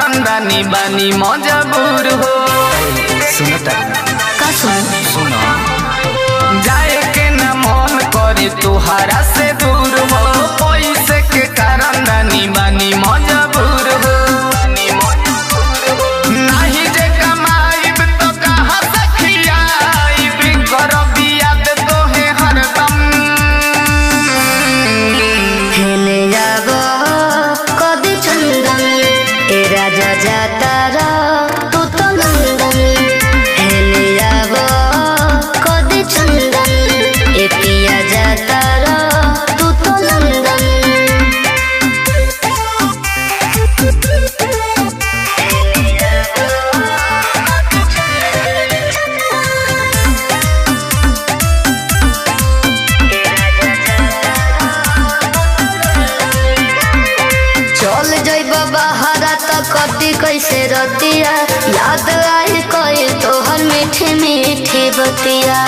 कारण दानी बानी मजबूर हो। सुनता का सुनो जाए के न मन करे तुहारा से दूर हो। पैसे के कारण दानी बानी मजबूर हो। नहीं जे कमाईब तो कहाँ से खियाईब करब याद तोहे हरदम। हेले जाबो कदी चंदन ए राजा जाता रा तू तो लंदन। हेले जाबो कदी चंदन ए पिया जाता रा तू तो लंदन। चल जइब बहरा त कटी कैसे रतिया याद आई कोई तोहर मीठी मीठी बतिया।